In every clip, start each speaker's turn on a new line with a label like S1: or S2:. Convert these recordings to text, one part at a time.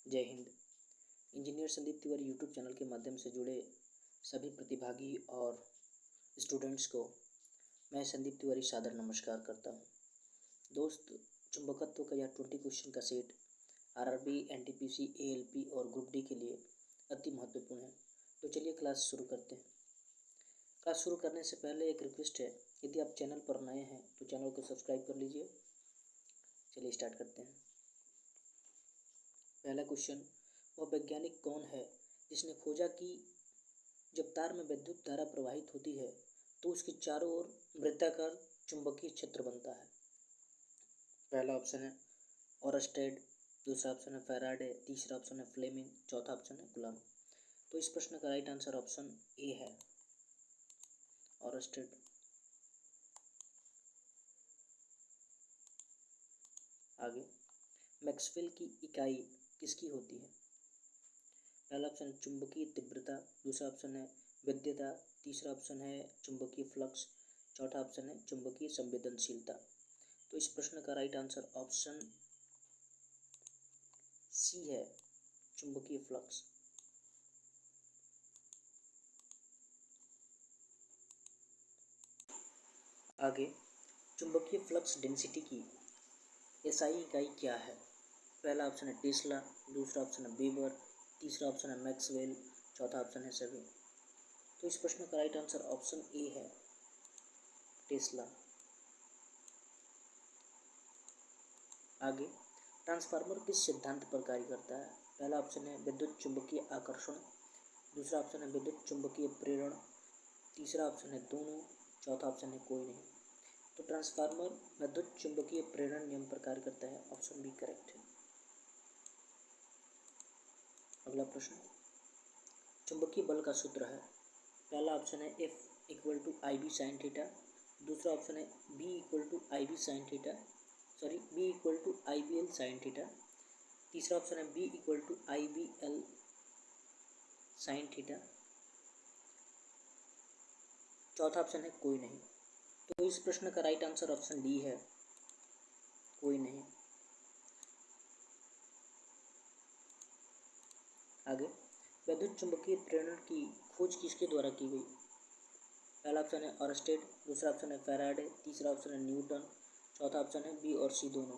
S1: जय Hind. Engineer Sandeep Tiwari YouTube channel के माध्यम से जुड़े सभी प्रतिभागी और स्टूडेंट्स को मैं संदीप तिवारी सादर नमस्कार करता हूं। दोस्त, चुंबकत्व का यह 20 क्वेश्चन का सेट आरआरबी, एनटीपीसी, एएलपी और ग्रुप डी के लिए अति महत्वपूर्ण है। तो चलिए क्लास शुरू करते हैं। क्लास शुरू करने से पहले एक रिक्वेस्ट है, यदि आप चैनल पर नए हैं तो चैनल को सब्सक्राइब कर लीजिए। चलिए स्टार्ट करते हैं। पहला क्वेश्चन, वह वैज्ञानिक कौन है जिसने खोजा कि जब तार में विद्युत धारा प्रवाहित होती है तो उसके चारों ओर वृत्ताकार चुंबकीय क्षेत्र बनता है। पहला ऑप्शन है ओरस्टेड, दूसरा ऑप्शन है फैराडे, तीसरा ऑप्शन है फ्लेमिंग, चौथा ऑप्शन है कूलॉम। तो इस प्रश्न का राइट आंसर ऑप्शन ए है, ओरस्टेड। आगे, मैक्सवेल की इकाई किसकी होती है? पहला ऑप्शन चुंबकीय तीव्रता, दूसरा ऑप्शन है विद्युता, तीसरा ऑप्शन है चुंबकीय फ्लक्स, चौथा ऑप्शन है चुंबकीय संवेदनशीलता। तो इस प्रश्न का राइट आंसर ऑप्शन सी है, चुंबकीय फ्लक्स। आगे, चुंबकीय फ्लक्स डेंसिटी की एसआई इकाई क्या है? पहला ऑप्शन है टेस्ला, दूसरा ऑप्शन है वेबर, तीसरा ऑप्शन है मैक्सवेल, चौथा ऑप्शन है सभी। तो इस प्रश्न का राइट आंसर ऑप्शन ए है, टेस्ला। आगे, ट्रांसफार्मर किस सिद्धांत पर कार्य करता है? पहला ऑप्शन है विद्युत चुंबकीय आकर्षण, दूसरा ऑप्शन है विद्युत चुंबकीय प्रेरण, तीसरा ऑप्शन है दोनों, चौथा ऑप्शन है कोई नहीं। तो ट्रांसफार्मर विद्युत चुंबकीय प्रेरण नियम पर कार्य करता है, ऑप्शन बी करेक्ट है। अगला प्रश्न, चुंबकीय बल का सूत्र है। पहला ऑप्शन है F equal to I B sine theta, दूसरा ऑप्शन है B equal to I B sine theta, B equal to I B L sine theta, तीसरा ऑप्शन है B equal to I B L sine theta, चौथा option है कोई नहीं। तो इस प्रश्न का राइट आंसर ऑप्शन डी है, कोई नहीं। आगे, विद्युत चुंबकीय प्रेरण की खोज किसके द्वारा की गई? पहला ऑप्शन है ओरस्टेड, दूसरा ऑप्शन है फैराडे, तीसरा ऑप्शन है न्यूटन, चौथा ऑप्शन है बी और सी दोनों।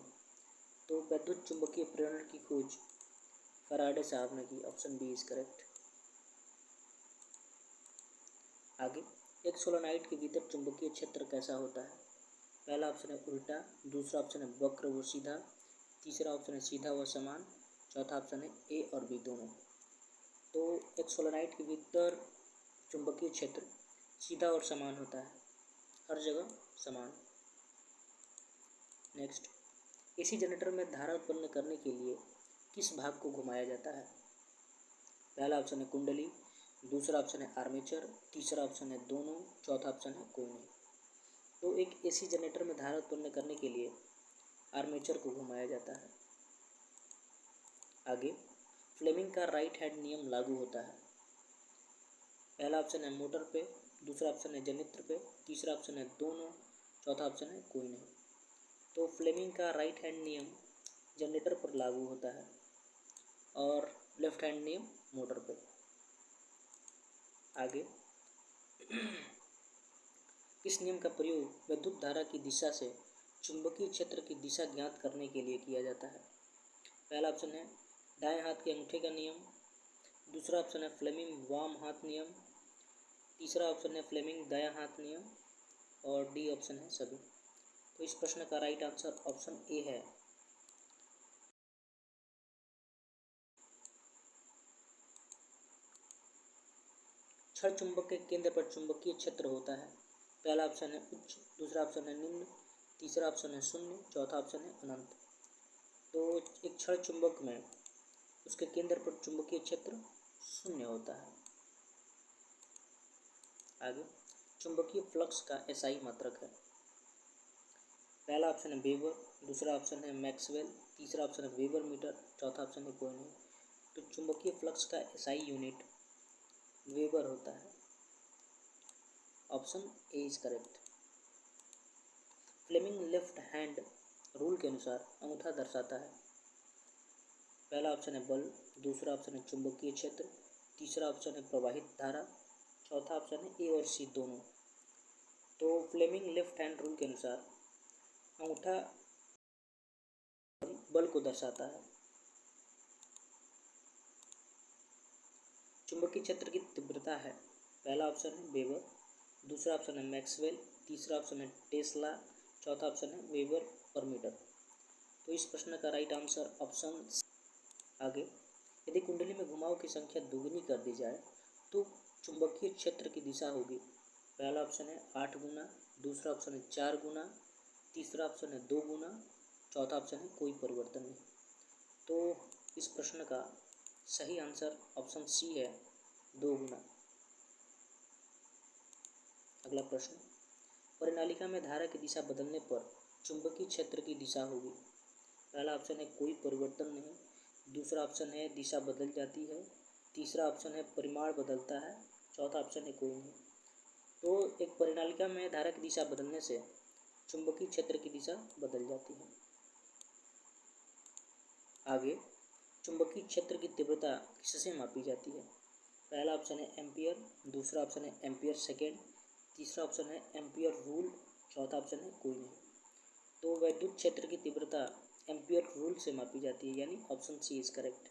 S1: तो विद्युत चुंबकीय प्रेरण की खोज फैराडे साहब ने की, ऑप्शन बी इज करेक्ट। आगे, एक सोलेनॉइड के भीतर चुंबकीय क्षेत्र कैसा होता है? पहला ऑप्शन है उल्टा, दूसरा ऑप्शन है वक्र व सीधा, तीसरा ऑप्शन है सीधा व समान, चौथा ऑप्शन है ए और बी दोनों। तो एक सोलेनॉइड के भीतर चुंबकीय क्षेत्र सीधा और समान होता है, हर जगह समान। नेक्स्ट, एसी जनरेटर में धारा उत्पन्न करने के लिए किस भाग को घुमाया जाता है? पहला ऑप्शन है कुंडली, दूसरा ऑप्शन है आर्मेचर, तीसरा ऑप्शन है दोनों, चौथा ऑप्शन है कोई नहीं। तो एक एसी जनरेटर में धारा उत्पन्न करने के लिए आर्मेचर को घुमाया जाता है। आगे, फ्लेमिंग का राइट हैंड नियम लागू होता है। पहला ऑप्शन है मोटर पे, दूसरा ऑप्शन है जनित्र पे, तीसरा ऑप्शन है दोनों, चौथा ऑप्शन है कोई नहीं। तो फ्लेमिंग का राइट हैंड नियम जनरेटर पर लागू होता है और लेफ्ट हैंड नियम मोटर पे। आगे, इस नियम का प्रयोग विद्युत धारा की दिशा से चुंबकीय क्षेत्र की दिशा ज्ञात करने के लिए किया जाता है। पहला ऑप्शन है दाएं हाथ के अंगूठे का नियम, दूसरा ऑप्शन है फ्लेमिंग वाम हाथ नियम, तीसरा ऑप्शन है फ्लेमिंग दायां हाथ नियम और डी ऑप्शन है सभी। तो इस प्रश्न का राइट आंसर ऑप्शन ए है, क्षण चुंबक के केंद्र पर चुंबकीय क्षेत्र होता है। पहला ऑप्शन है उच्च, दूसरा ऑप्शन है निम्न, तीसरा ऑप्शन है शून्य, चौथा ऑप्शन है अनंत। तो एक क्षण चुंबक में उसके केंद्र पर चुंबकीय क्षेत्र शून्य होता है। आगे, चुंबकीय फ्लक्स का एसआई मात्रक है। पहला ऑप्शन है वेबर, दूसरा ऑप्शन है मैक्सवेल, तीसरा ऑप्शन है वेबर मीटर, चौथा ऑप्शन है कोई नहीं। तो चुंबकीय फ्लक्स का एसआई यूनिट वेबर होता है, option A is correct. Fleming left hand rule के अनुसार अंगूठा दर्शाता है। पहला ऑप्शन है बल, दूसरा ऑप्शन है चुंबकीय क्षेत्र, तीसरा ऑप्शन है प्रवाहित धारा, चौथा ऑप्शन है ए और सी दोनों। तो फ्लेमिंग लेफ्ट हैंड रूल के अनुसार अंगूठा बल को दर्शाता है। चुंबकीय क्षेत्र की तीव्रता है, पहला ऑप्शन है वेबर, दूसरा ऑप्शन है मैक्सवेल, तीसरा ऑप्शन है टेस्ला, चौथा ऑप्शन है वेबर पर मीटर। तो इस प्रश्न का राइट आंसर ऑप्शन। आगे, यदि कुंडली में घुमाव की संख्या दोगुनी कर दी जाए तो चुंबकीय क्षेत्र की दिशा होगी। पहला ऑप्शन है 8 गुना, दूसरा ऑप्शन है 4 गुना, तीसरा ऑप्शन है 2 गुना, चौथा ऑप्शन है कोई परिवर्तन नहीं। तो इस प्रश्न का सही आंसर ऑप्शन सी है 2 गुना। अगला प्रश्न, परिनालिका में धारा की दिशा बदलने पर चुंबकीय क्षेत्र की दिशा होगी। पहला ऑप्शन है कोई परिवर्तन नहीं, दूसरा ऑप्शन है दिशा बदल जाती है, तीसरा ऑप्शन है परिमाण बदलता है, चौथा ऑप्शन है कोई नहीं। तो एक परिनालिका में धारा की दिशा बदलने से चुंबकीय क्षेत्र की दिशा बदल जाती है। आगे, चुंबकीय क्षेत्र की तीव्रता किससे मापी जाती है? पहला ऑप्शन है एम्पियर, दूसरा ऑप्शन है एम्पियर सेकेंड, तीसरा ऑप्शन है एम्पियर रूल, चौथा ऑप्शन है कोई नहीं। तो वैद्युत क्षेत्र की तीव्रता एम्पियर रूल से मापी जाती है, यानी ऑप्शन सी इज करेक्ट।